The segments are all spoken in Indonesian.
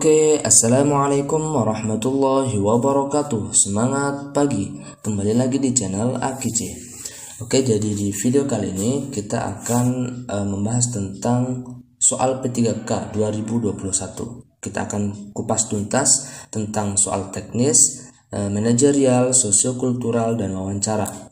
Oke, assalamualaikum warahmatullahi wabarakatuh. Semangat pagi, kembali lagi di channel AKJ. Oke, jadi di video kali ini kita akan membahas tentang soal P3K 2021. Kita akan kupas tuntas tentang soal teknis, manajerial, sosiokultural, dan wawancara.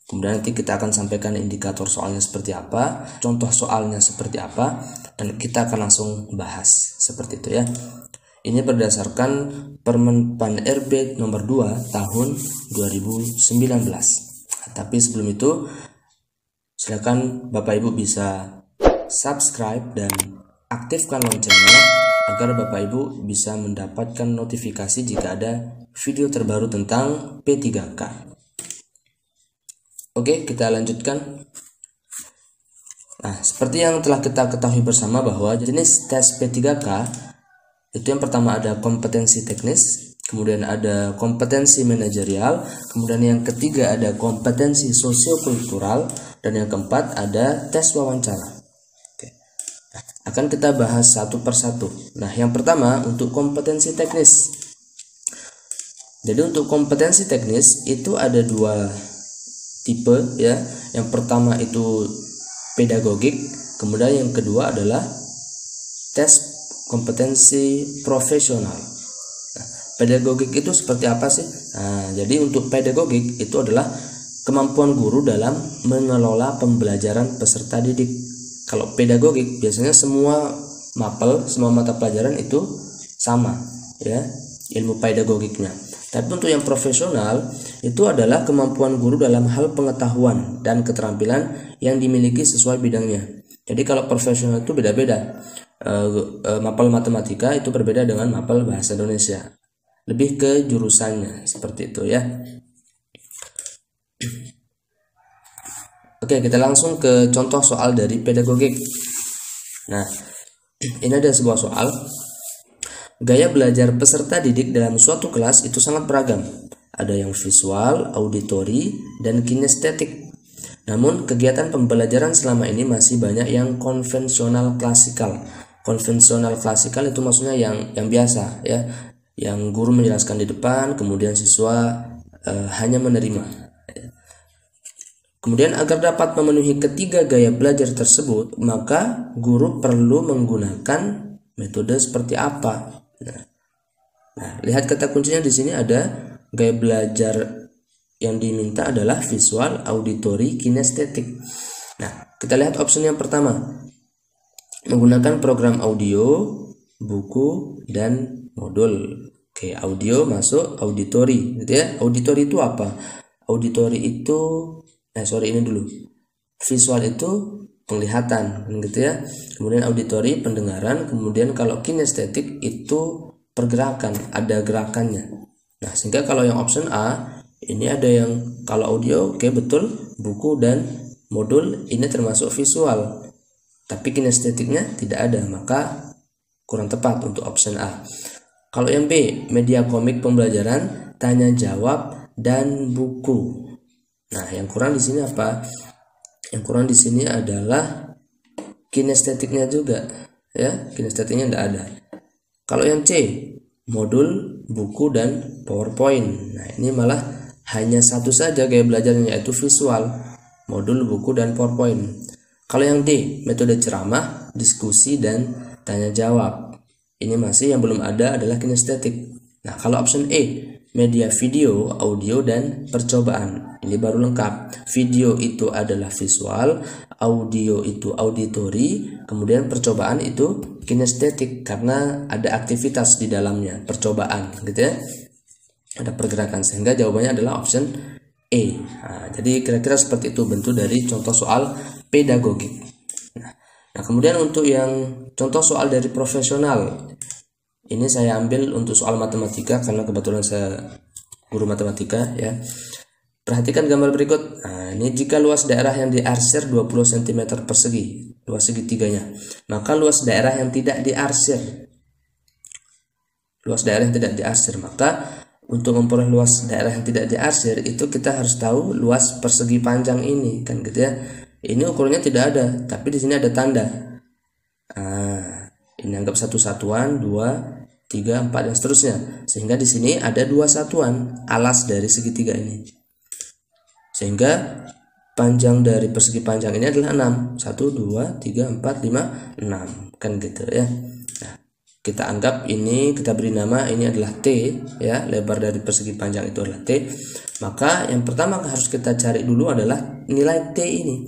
Kemudian nanti kita akan sampaikan indikator soalnya seperti apa, contoh soalnya seperti apa, dan kita akan langsung bahas seperti itu ya. Ini berdasarkan Permen.Pan RB nomor 2 tahun 2019. Tapi sebelum itu, silakan Bapak Ibu bisa subscribe dan aktifkan loncengnya agar Bapak Ibu bisa mendapatkan notifikasi jika ada video terbaru tentang P3K. Oke, kita lanjutkan. Nah, seperti yang telah kita ketahui bersama bahwa jenis tes P3K itu yang pertama ada kompetensi teknis, kemudian ada kompetensi manajerial, kemudian yang ketiga ada kompetensi sosiokultural, dan yang keempat ada tes wawancara. Oke. Nah, akan kita bahas satu persatu. Nah, yang pertama untuk kompetensi teknis. Jadi untuk kompetensi teknis itu ada dua tipe ya. Yang pertama itu pedagogik, kemudian yang kedua adalah tes kompetensi profesional. Nah, pedagogik itu seperti apa sih? Nah, jadi untuk pedagogik itu adalah kemampuan guru dalam mengelola pembelajaran peserta didik. Kalau pedagogik biasanya semua mapel, semua mata pelajaran itu sama ya, ilmu pedagogiknya. Tapi untuk yang profesional itu adalah kemampuan guru dalam hal pengetahuan dan keterampilan yang dimiliki sesuai bidangnya. Jadi kalau profesional itu beda-beda. Mapel matematika itu berbeda dengan mapel bahasa Indonesia. Lebih ke jurusannya seperti itu ya. Oke, kita langsung ke contoh soal dari pedagogik. Nah, ini ada sebuah soal. Gaya belajar peserta didik dalam suatu kelas itu sangat beragam. Ada yang visual, auditori, dan kinestetik. Namun, kegiatan pembelajaran selama ini masih banyak yang konvensional klasikal. Konvensional klasikal itu maksudnya yang biasa ya, yang guru menjelaskan di depan, kemudian siswa hanya menerima. Kemudian agar dapat memenuhi ketiga gaya belajar tersebut, maka guru perlu menggunakan metode seperti apa? Nah, lihat kata kuncinya di sini ada gaya belajar yang diminta adalah visual, auditori, kinestetik. Nah, kita lihat opsi yang pertama. Menggunakan program audio, buku, dan modul. Oke, audio masuk auditori, gitu ya. Auditori itu apa? Auditori itu ini dulu. Visual itu penglihatan gitu ya. Kemudian auditori pendengaran, kemudian kalau kinestetik itu pergerakan, ada gerakannya. Nah, sehingga kalau yang option A ini ada yang kalau audio oke, betul, buku dan modul ini termasuk visual. Tapi kinestetiknya tidak ada, maka kurang tepat untuk option A. Kalau yang B, media komik pembelajaran, tanya jawab dan buku. Nah, yang kurang di sini apa? Yang kurang di sini adalah kinestetiknya juga ya, kinestetiknya tidak ada. Kalau yang C, modul, buku, dan PowerPoint. Nah, ini malah hanya satu saja gaya belajarnya, yaitu visual, modul, buku, dan PowerPoint. Kalau yang D, metode ceramah, diskusi, dan tanya jawab. Ini masih yang belum ada adalah kinestetik. Nah, kalau option E, media video, audio, dan percobaan. Ini baru lengkap. Video itu adalah visual, audio itu auditori, kemudian percobaan itu kinestetik karena ada aktivitas di dalamnya, percobaan gitu ya. Ada pergerakan, sehingga jawabannya adalah option E. Nah, jadi kira-kira seperti itu bentuk dari contoh soal pedagogik. Nah, kemudian untuk yang contoh soal dari profesional, ini saya ambil untuk soal matematika karena kebetulan saya guru matematika ya. Perhatikan gambar berikut. Nah, ini jika luas daerah yang diarsir 20 cm persegi, luas segitiganya, maka luas daerah yang tidak diarsir. Maka untuk memperoleh luas daerah yang tidak diarsir itu kita harus tahu luas persegi panjang ini kan gitu ya. Ini ukurannya tidak ada, tapi di sini ada tanda. Ini anggap satu satuan, 2, 3, 4 dan seterusnya. Sehingga di sini ada 2 satuan alas dari segitiga ini. Sehingga panjang dari persegi panjang ini adalah 6. 1, 2, 3, 4, 5, 6. Kan gitu ya. Nah, kita anggap ini, kita beri nama ini adalah T ya, lebar dari persegi panjang itu adalah T. Maka yang pertama harus kita cari dulu adalah nilai T ini.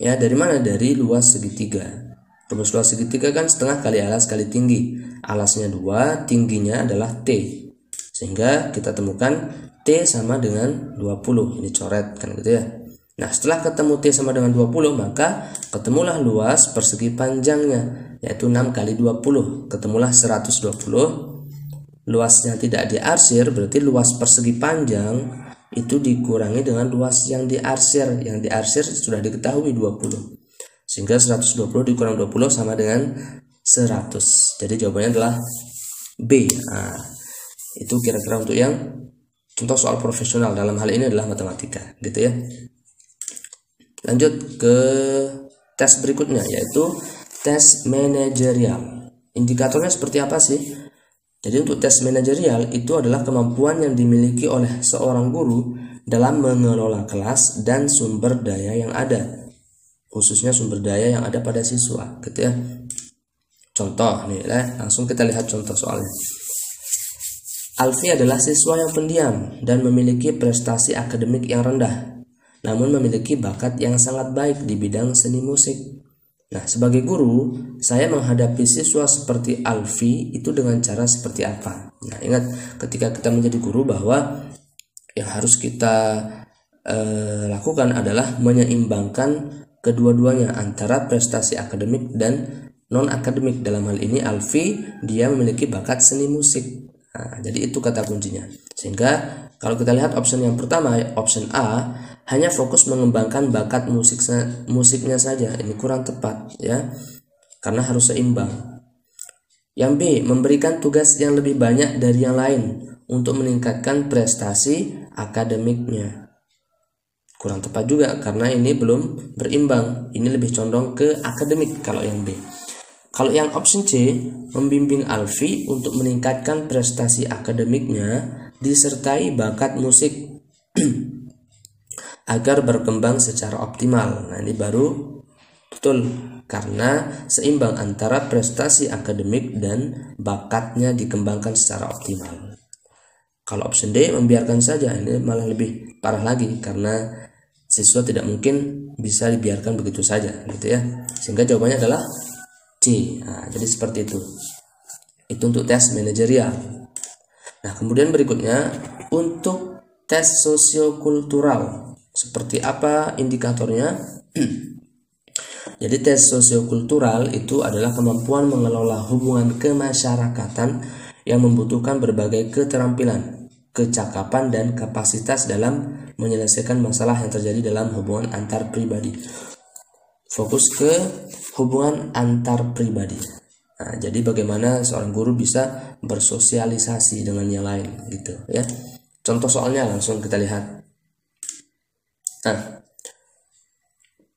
Ya, dari mana? Dari luas segitiga. Rumus luas segitiga kan setengah kali alas kali tinggi. Alasnya 2, tingginya adalah T. Sehingga kita temukan T sama dengan 20. Ini coret kan gitu ya. Nah, setelah ketemu T sama dengan 20, maka ketemulah luas persegi panjangnya, yaitu 6 kali 20. Ketemulah 120. Luasnya tidak diarsir, berarti luas persegi panjang itu dikurangi dengan luas yang diarsir. Yang diarsir sudah diketahui 20. Sehingga 120 dikurang 20 sama dengan 100. Jadi jawabannya adalah B. Nah, itu kira-kira untuk yang contoh soal profesional, dalam hal ini adalah matematika, gitu ya. Lanjut ke tes berikutnya, yaitu tes manajerial. Indikatornya seperti apa sih? Jadi untuk tes manajerial itu adalah kemampuan yang dimiliki oleh seorang guru dalam mengelola kelas dan sumber daya yang ada, khususnya sumber daya yang ada pada siswa, gitu ya. Contoh nih, langsung kita lihat contoh soalnya. Alfi adalah siswa yang pendiam dan memiliki prestasi akademik yang rendah, namun memiliki bakat yang sangat baik di bidang seni musik. Nah, sebagai guru, saya menghadapi siswa seperti Alfi itu dengan cara seperti apa? Nah, ingat ketika kita menjadi guru bahwa yang harus kita lakukan adalah menyeimbangkan kedua-duanya antara prestasi akademik dan non-akademik. Dalam hal ini Alfi dia memiliki bakat seni musik. Nah, jadi itu kata kuncinya. Sehingga kalau kita lihat option yang pertama, option A, hanya fokus mengembangkan bakat musiknya saja. Ini kurang tepat ya, karena harus seimbang. Yang B, memberikan tugas yang lebih banyak dari yang lain untuk meningkatkan prestasi akademiknya. Kurang tepat juga karena ini belum berimbang. Ini lebih condong ke akademik kalau yang B. Kalau yang option C, membimbing Alfi untuk meningkatkan prestasi akademiknya disertai bakat musik agar berkembang secara optimal. Nah, ini baru betul karena seimbang antara prestasi akademik dan bakatnya dikembangkan secara optimal. Kalau option D, membiarkan saja, ini malah lebih parah lagi karena siswa tidak mungkin bisa dibiarkan begitu saja, gitu ya. Sehingga jawabannya adalah C. Nah, jadi seperti itu. Itu untuk tes manajerial. Nah, kemudian berikutnya untuk tes sosiokultural. Seperti apa indikatornya? Jadi tes sosiokultural itu adalah kemampuan mengelola hubungan kemasyarakatan yang membutuhkan berbagai keterampilan, kecakapan, dan kapasitas dalam menyelesaikan masalah yang terjadi dalam hubungan antar pribadi. Fokus ke hubungan antar pribadi. Nah, jadi bagaimana seorang guru bisa bersosialisasi dengan yang lain, gitu ya. Contoh soalnya langsung kita lihat. Nah,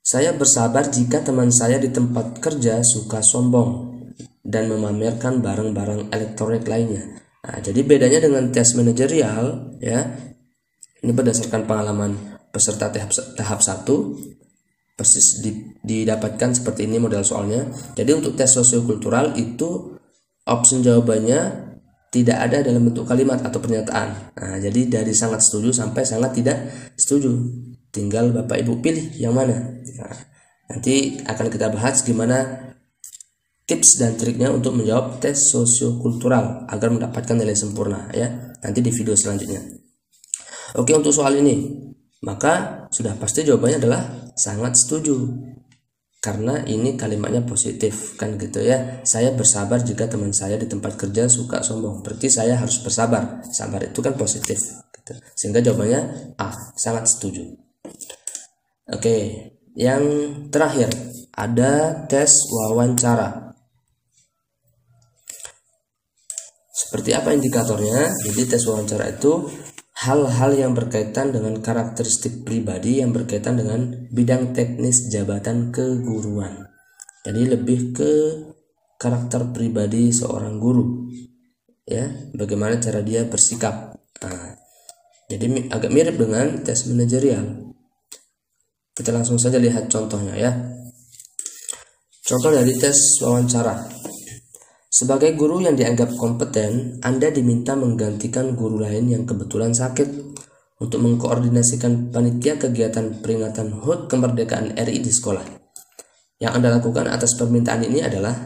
saya bersabar jika teman saya di tempat kerja suka sombong dan memamerkan barang-barang elektronik lainnya. Nah, jadi bedanya dengan tes manajerial ya. Ini berdasarkan pengalaman peserta tahap 1. Persis didapatkan seperti ini model soalnya. Jadi untuk tes sosiokultural itu option jawabannya tidak ada dalam bentuk kalimat atau pernyataan. Nah, jadi dari sangat setuju sampai sangat tidak setuju. Tinggal Bapak Ibu pilih yang mana. Nah, nanti akan kita bahas gimana tips dan triknya untuk menjawab tes sosiokultural agar mendapatkan nilai sempurna ya. Nanti di video selanjutnya. Oke, untuk soal ini, maka sudah pasti jawabannya adalah sangat setuju. Karena ini kalimatnya positif kan gitu ya. Saya bersabar jika teman saya di tempat kerja suka sombong. Berarti saya harus bersabar. Sabar itu kan positif gitu. Sehingga jawabannya A, sangat setuju. Oke, yang terakhir ada tes wawancara. Seperti apa indikatornya? Jadi tes wawancara itu hal-hal yang berkaitan dengan karakteristik pribadi yang berkaitan dengan bidang teknis jabatan keguruan. Jadi lebih ke karakter pribadi seorang guru, ya, bagaimana cara dia bersikap. Nah, jadi agak mirip dengan tes manajerial. Kita langsung saja lihat contohnya ya. Contoh dari tes wawancara. Sebagai guru yang dianggap kompeten, Anda diminta menggantikan guru lain yang kebetulan sakit untuk mengkoordinasikan panitia kegiatan peringatan HUT kemerdekaan RI di sekolah. Yang Anda lakukan atas permintaan ini adalah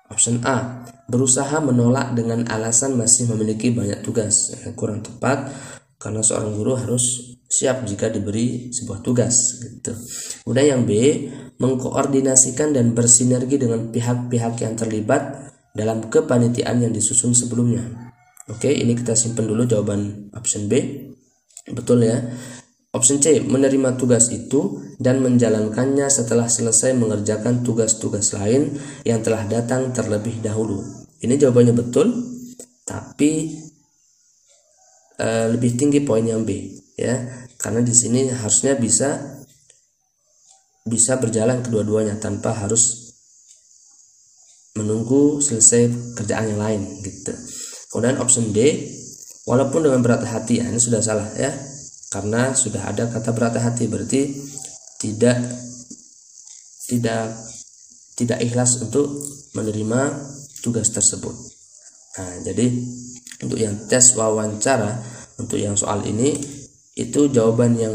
option A, berusaha menolak dengan alasan masih memiliki banyak tugas. Kurang tepat karena seorang guru harus siap jika diberi sebuah tugas gitu. Kemudian yang B, mengkoordinasikan dan bersinergi dengan pihak-pihak yang terlibat dalam kepanitiaan yang disusun sebelumnya. Oke, ini kita simpan dulu jawaban option B. Betul ya. Option C, menerima tugas itu dan menjalankannya setelah selesai mengerjakan tugas-tugas lain yang telah datang terlebih dahulu. Ini jawabannya betul, tapi lebih tinggi poin yang B ya, karena di sini harusnya bisa berjalan kedua-duanya tanpa harus menunggu selesai kerjaan yang lain gitu. Kemudian option D, walaupun dengan berat hati, ini sudah salah ya, karena sudah ada kata berat hati, berarti tidak ikhlas untuk menerima tugas tersebut. Nah, jadi untuk yang tes wawancara, untuk yang soal ini, itu jawaban yang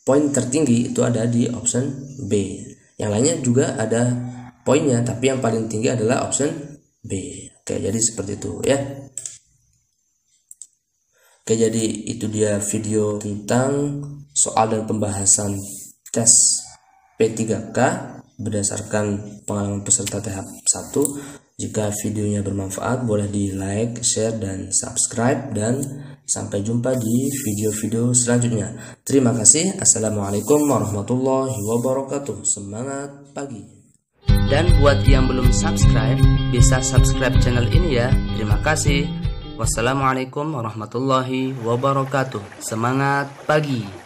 poin tertinggi itu ada di option B. Yang lainnya juga ada poinnya, tapi yang paling tinggi adalah option B. Oke, jadi seperti itu ya. Oke, jadi itu dia video tentang soal dan pembahasan tes P3K berdasarkan pengalaman peserta tahap 1. Jika videonya bermanfaat, boleh di like, share, dan subscribe, dan sampai jumpa di video-video selanjutnya. Terima kasih. Assalamualaikum warahmatullahi wabarakatuh. Semangat pagi. Dan buat yang belum subscribe, bisa subscribe channel ini ya. Terima kasih. Wassalamualaikum warahmatullahi wabarakatuh. Semangat pagi.